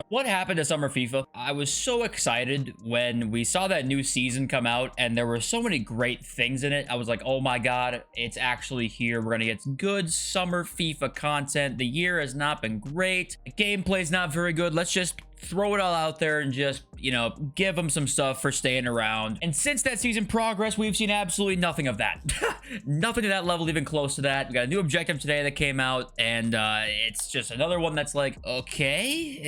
What happened to Summer FIFA? I was so excited when we saw that new season come out and there were so many great things in it. I was like, oh my God, it's actually here. We're going to get good Summer FIFA content. The year has not been great. The gameplay's not very good. Let's just throw it all out there and just, you know, give them some stuff for staying around. And since that season progressed, we've seen absolutely nothing of that. Nothing to that level, even close to that. We got a new objective today that came out, and it's just another one that's like, okay,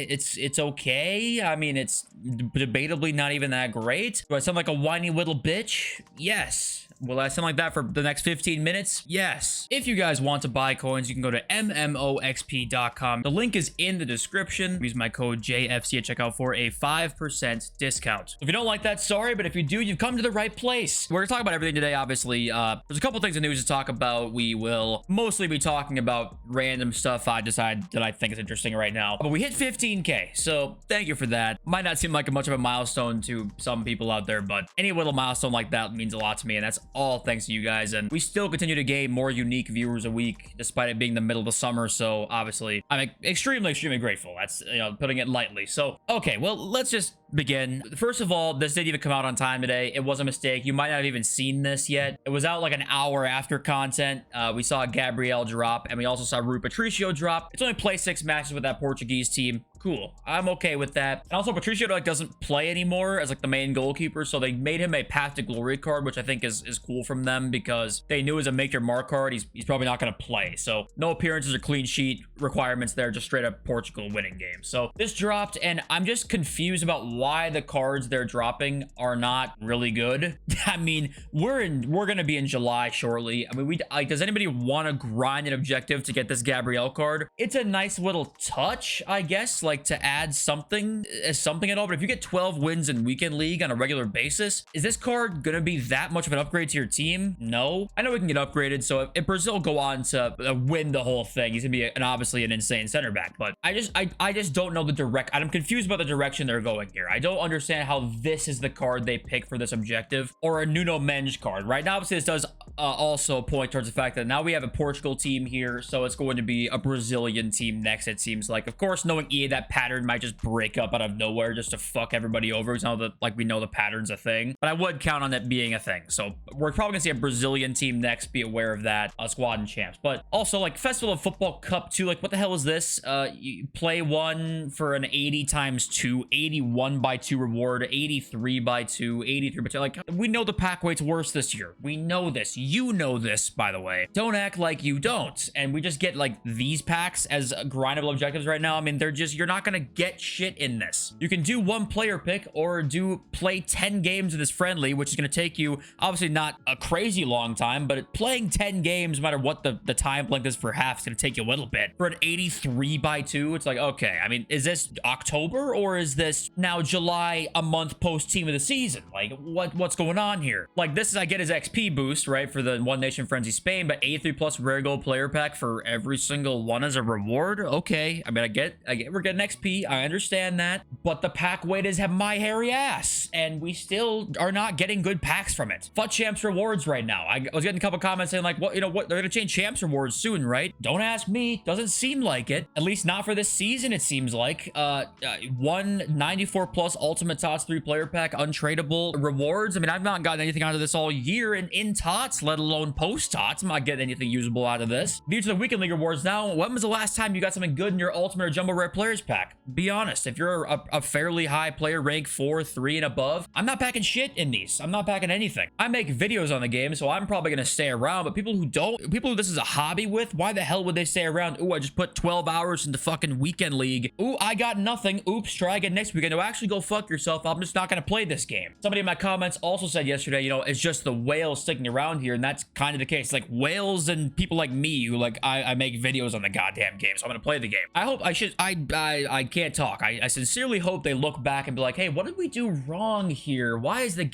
it's okay. I mean, it's debatably not even that great. Do I sound like a whiny little bitch? Yes. Will I sound like that for the next 15 minutes? Yes. If you guys want to buy coins, you can go to mmoxp.com. The link is in the description. Use my code JFC at checkout for a 5% discount. If you don't like that, sorry, but if you do, you've come to the right place. We're gonna talk about everything today, obviously. There's a couple things in news to talk about. We will mostly be talking about random stuff I decide that I think is interesting right now. But we hit 15K, so thank you for that. Might not seem like much of a milestone to some people out there, but any little milestone like that means a lot to me, and that's all thanks to you guys. And we still continue to gain more unique viewers a week despite it being the middle of the summer, so obviously I'm extremely grateful. That's, you know, putting it lightly. So okay, well, let's just begin. First of all, this didn't even come out on time today. It was a mistake. You might not have even seen this yet. It was out like an hour after content. We saw Gabriel drop, and we also saw Rui Patricio drop. It's only play 6 matches with that Portuguese team. Cool. I'm okay with that. And also, Patricio like doesn't play anymore as like the main goalkeeper, so they made him a Path to Glory card, which I think is cool from them because they knew as a make your mark card, he's probably not going to play. So no appearances or clean sheet requirements there, just straight up Portugal winning games. So this dropped, and I'm just confused about why the cards they're dropping are not really good. I mean, we're going to be in July shortly. I mean, does anybody want to grind an objective to get this Gabriel card? It's a nice little touch, I guess, like to add something at all. But if you get 12 wins in weekend league on a regular basis, is this card gonna be that much of an upgrade to your team? No. I know we can get upgraded, so if Brazil go on to win the whole thing, he's gonna be obviously an insane center back. But I just don't know the I'm confused about the direction they're going here. I don't understand how this is the card they pick for this objective, or a Nuno Mendes card. Right now, obviously this does also point towards the fact that now we have a Portugal team here, so it's going to be a Brazilian team next, it seems like. Of course, knowing EA, that pattern might just break up out of nowhere just to fuck everybody over. It's not that, like, we know the pattern's a thing, but I would count on it being a thing. So we're probably gonna see a Brazilian team next. Be aware of that. Squad and champs. But also, like, Festival of Football Cup 2, like, what the hell is this? You play one for an 80 times 2, 81 by 2 reward, 83 by 2, 83 by 2. Like, we know the pack weight's worse this year. We know this. You know this, by the way. Don't act like you don't. And we just get, like, these packs as grindable objectives right now. I mean, you're not gonna get shit in this. You can do one player pick or play 10 games of this friendly, which is gonna take you obviously not a crazy long time, but playing 10 games, no matter what the time length is for half, is gonna take you a little bit. For an 83 by 2, it's like, okay, I mean, is this October or is this now July, a month post team of the season? Like, what's going on here? Like, this is, I get his XP boost, right, for the One Nation Frenzy Spain, but 83 plus rare gold player pack for every single one as a reward. Okay, I mean, I get we're getting XP. I understand that, but the pack weight is have my hairy ass, and we still are not getting good packs from it. FUT Champs rewards right now. I was getting a couple comments saying like, what, you know what, they're gonna change Champs rewards soon, right? Don't ask me. Doesn't seem like it. At least not for this season, it seems like. 194 plus Ultimate Tots 3 player pack untradeable rewards. I mean, I've not gotten anything out of this all year in Tots, let alone post Tots. I'm not getting anything usable out of this. Due to the Weekend League rewards now, when was the last time you got something good in your Ultimate or Jumbo Rare Players pack? Be honest. If you're a fairly high player, rank 4, 3 and above, I'm not packing shit in these. I'm not packing anything. I make videos on the game, so I'm probably gonna stay around, but people who this is a hobby with, why the hell would they stay around? Ooh, I just put 12 hours into fucking Weekend League. Ooh, I got nothing. Oops, try again next weekend. No, actually go fuck yourself. I'm just not gonna play this game. Somebody in my comments also said yesterday, you know, it's just the whales sticking around here, and that's kind of the case. Like, whales and people like me who, like, I make videos on the goddamn game, so I'm gonna play the game. I can't talk. I sincerely hope they look back and be like, hey, what did we do wrong here? Why was the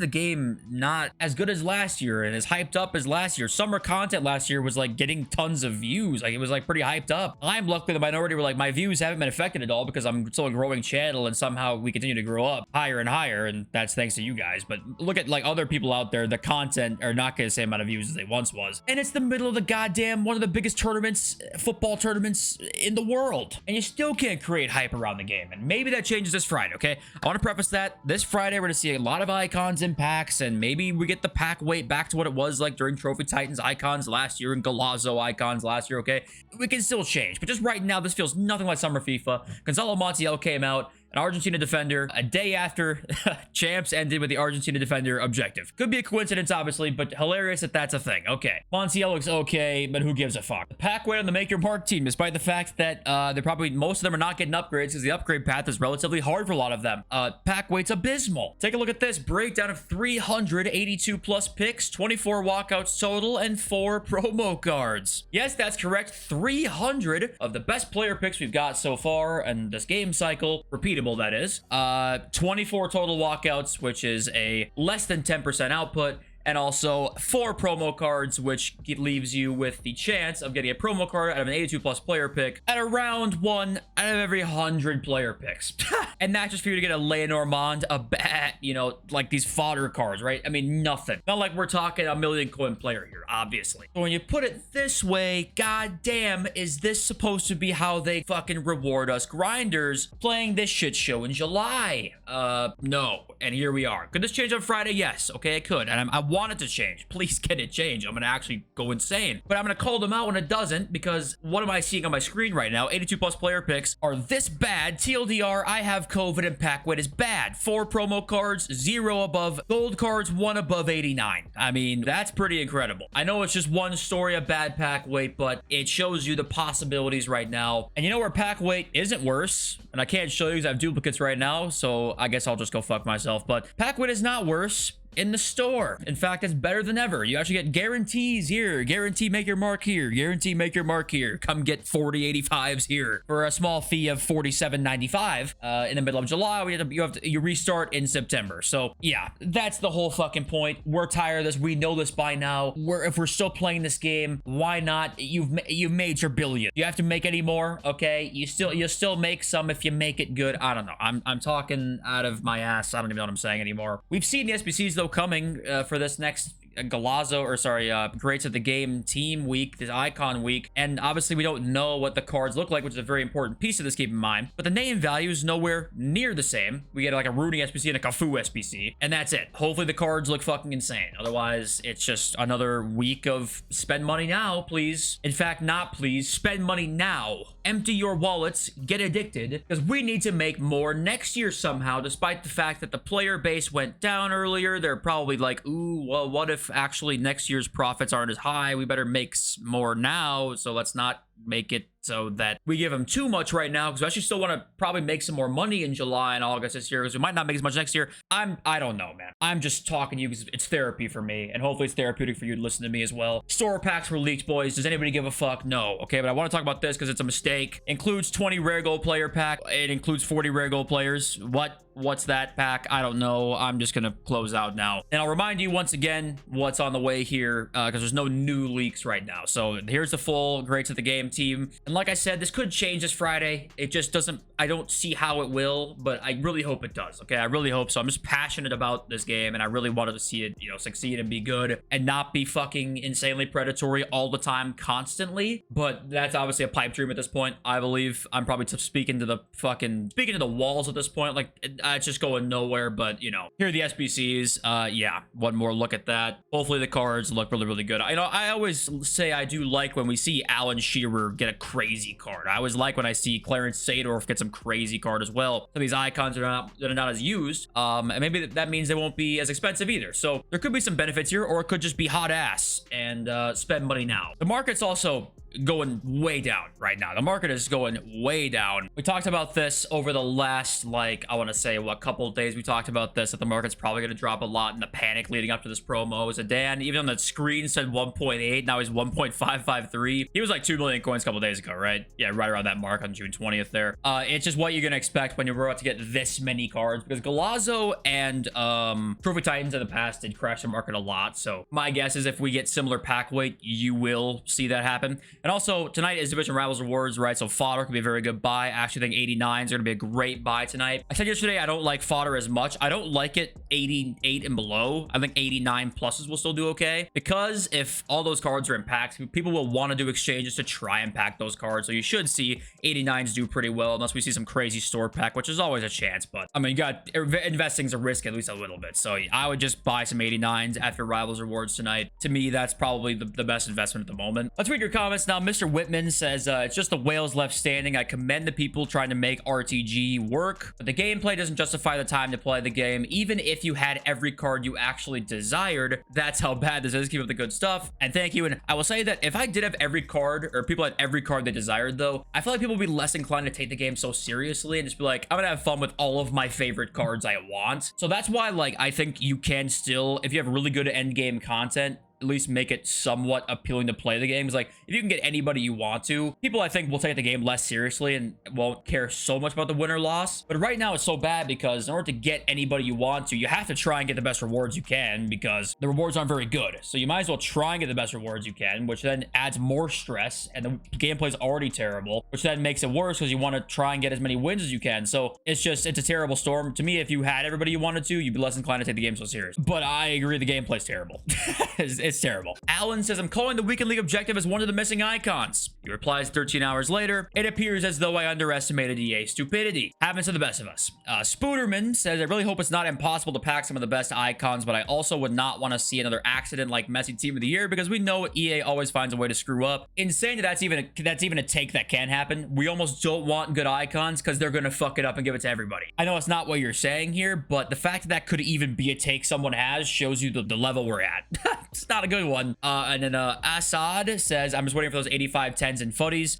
game not as good as last year and as hyped up as last year? Summer content last year was like getting tons of views. Like, it was like pretty hyped up. I'm luckily the minority where like my views haven't been affected at all because I'm still a growing channel, and somehow we continue to grow up higher and higher, and that's thanks to you guys. But look at like other people out there, the content or not getting the same amount of views as they once was. And it's the middle of the goddamn one of the biggest tournaments, football tournaments in the world. And you still can't create hype around the game. And maybe that changes this Friday, okay? I want to preface that this Friday, we're going to see a lot of icons in packs, and maybe we get the pack weight back to what it was like during Trophy Titans icons last year and Galazzo icons last year, okay? We can still change, but just right now, this feels nothing like Summer FIFA. Gonzalo Montiel came out, an Argentina defender, a day after champs ended with the Argentina defender objective. Could be a coincidence, obviously, but hilarious that that's a thing. Okay. Montiel looks okay, but who gives a fuck? The pack weight on the Make Your Mark team, despite the fact that they're probably, most of them are not getting upgrades because the upgrade path is relatively hard for a lot of them. Pack weight's abysmal. Take a look at this breakdown of 382 plus picks, 24 walkouts total, and 4 promo cards. Yes, that's correct. 300 of the best player picks we've got so far in this game cycle. Repeatable, that is. 24 total walkouts, which is a less than 10% output. And also 4 promo cards, which leaves you with the chance of getting a promo card out of an 82 plus player pick at around 1 out of every 100 player picks. And that's just for you to get a Lenormand, a bat, you know, like these fodder cards, right? I mean, nothing. Not like we're talking a million coin player here, obviously. But when you put it this way, goddamn, is this supposed to be how they fucking reward us grinders playing this shit show in July? No. And here we are. Could this change on Friday? Yes. Okay, it could. And I want it to change. Please get it changed. I'm gonna actually go insane. But I'm gonna call them out when it doesn't, because what am I seeing on my screen right now? 82 plus player picks are this bad. TLDR, I have COVID and pack weight is bad. 4 promo cards, 0 above gold cards, 1 above 89. I mean, that's pretty incredible. I know it's just one story of bad pack weight, but it shows you the possibilities right now. And you know where pack weight isn't worse? And I can't show you because I have duplicates right now, so I guess I'll just go fuck myself. But pack weight is not worse in the store. In fact, it's better than ever. You actually get guarantees here. Guarantee make your mark here. Guarantee make your mark here. Come get 4085s here for a small fee of $47.95 in the middle of July. You restart in September. So yeah, that's the whole fucking point. We're tired of this. We know this by now. If we're still playing this game, why not? You've made your billion. You have to make any more, okay? You'll still make some if you make it good. I don't know. I'm talking out of my ass. I don't even know what I'm saying anymore. We've seen the SBCs though coming for this next Galazzo, or sorry, Greats of the Game team week, this icon week, and obviously we don't know what the cards look like, which is a very important piece of this, keep in mind, but the name value is nowhere near the same. We get like a Rooney SBC and a Cafu SBC, and that's it. Hopefully the cards look fucking insane. Otherwise, it's just another week of spend money now, please. In fact, not please, spend money now. Empty your wallets, get addicted, because we need to make more next year somehow, despite the fact that the player base went down earlier. They're probably like, ooh, well, what if actually next year's profits aren't as high? We better make more now, so let's not make it so that we give them too much right now, because we actually still want to probably make some more money in July and August this year, because we might not make as much next year. I don't know, man. I'm just talking to you because it's therapy for me, and hopefully it's therapeutic for you to listen to me as well. Store packs were leaked, boys. Does anybody give a fuck? No. Okay, but I want to talk about this because it's a mistake. Includes 20 rare gold player pack. It includes 40 rare gold players. What's that pack? I don't know. I'm just gonna close out now. And I'll remind you once again what's on the way here, because there's no new leaks right now. So here's the full Greats of the Game team. And like I said, this could change this Friday. It just doesn't, I don't see how it will, but I really hope it does. Okay, I really hope so. I'm just passionate about this game, and I really wanted to see it, you know, succeed and be good and not be fucking insanely predatory all the time, constantly. But that's obviously a pipe dream at this point. I believe I'm probably speaking to the walls at this point. Like, it's just going nowhere, but you know, here are the SBCs. Yeah, one more look at that. Hopefully the cards look really, really good. I always say I do like when we see Alan Shearer get a crazy card. I always like when I see Clarence Seedorf get some crazy card as well. Some of these icons are not as used, and maybe that means they won't be as expensive either. So there could be some benefits here, or it could just be hot ass and spend money now. The market's also going way down right now. The market is going way down. We talked about this over the last, like, I want to say, what, couple of days. We talked about this, that the market's probably going to drop a lot in the panic leading up to this promo. So Dan, even on the screen, said 1.8. Now he's 1.553. He was like 2 million coins a couple days ago, right? Yeah, right around that mark on June 20th there. It's just what you're going to expect when you're about to get this many cards, because Galazzo and Trophy Titans in the past did crash the market a lot. So my guess is if we get similar pack weight, you will see that happen. And And also, tonight is Division Rivals Rewards, right? So fodder could be a very good buy. I actually think 89s are going to be a great buy tonight. I said yesterday I don't like fodder as much. I don't like it 88 and below. I think 89 pluses will still do okay, because if all those cards are in packs, people will want to do exchanges to try and pack those cards. So you should see 89s do pretty well, unless we see some crazy store pack, which is always a chance. But I mean, you got investing's a risk at least a little bit. So I would just buy some 89s after Rivals Rewards tonight. To me, that's probably the best investment at the moment. Let's read your comments now. Mr. Whitman says, it's just the whales left standing. I commend the people trying to make RTG work, but the gameplay doesn't justify the time to play the game. Even if you had every card you actually desired, that's how bad this is. Keep up the good stuff. And thank you. And I will say that if I did have every card, or people had every card they desired, though, I feel like people would be less inclined to take the game so seriously and just be like, I'm gonna have fun with all of my favorite cards I want. So that's why, like, I think you can still, if you have really good end game content, at least make it somewhat appealing to play the game. It's like, if you can get anybody you want to, people I think will take the game less seriously and won't care so much about the win or loss. But right now it's so bad because in order to get anybody you want to, you have to try and get the best rewards you can, because the rewards aren't very good. So you might as well try and get the best rewards you can, which then adds more stress, and the gameplay is already terrible, which then makes it worse because you want to try and get as many wins as you can. So it's a terrible storm. To me, if you had everybody you wanted to, you'd be less inclined to take the game so serious. But I agree, the gameplay's terrible. It's terrible. Alan says, I'm calling the Weekend League objective as one of the missing icons. He replies 13 hours later, it appears as though I underestimated EA stupidity. Happens to the best of us. Spooderman says, I really hope it's not impossible to pack some of the best icons, but I also would not want to see another accident like Messi Team of the Year, because we know EA always finds a way to screw up. Insane that's even a take that can happen. We almost don't want good icons because they're going to fuck it up and give it to everybody. I know it's not what you're saying here, but the fact that could even be a take someone has shows you the level we're at. It's not a good one. And then Assad says, I'm just waiting for those 85 10s and footies.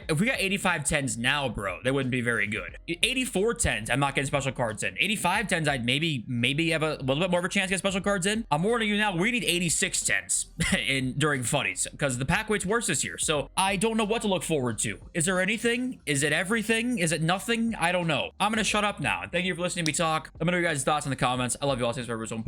If we got 85 10s now, bro, they wouldn't be very good. 84 10s, I'm not getting special cards in. 85 10s, I'd maybe have a little bit more of a chance to get special cards in. I'm warning you now, we need 86 10s during footies, because the pack weight's worse this year. So I don't know what to look forward to. Is there anything? Is it everything? Is it nothing? I don't know. I'm gonna shut up now. Thank you for listening to me talk. Let me know your guys' thoughts in the comments. I love you all. Thanks for everyone.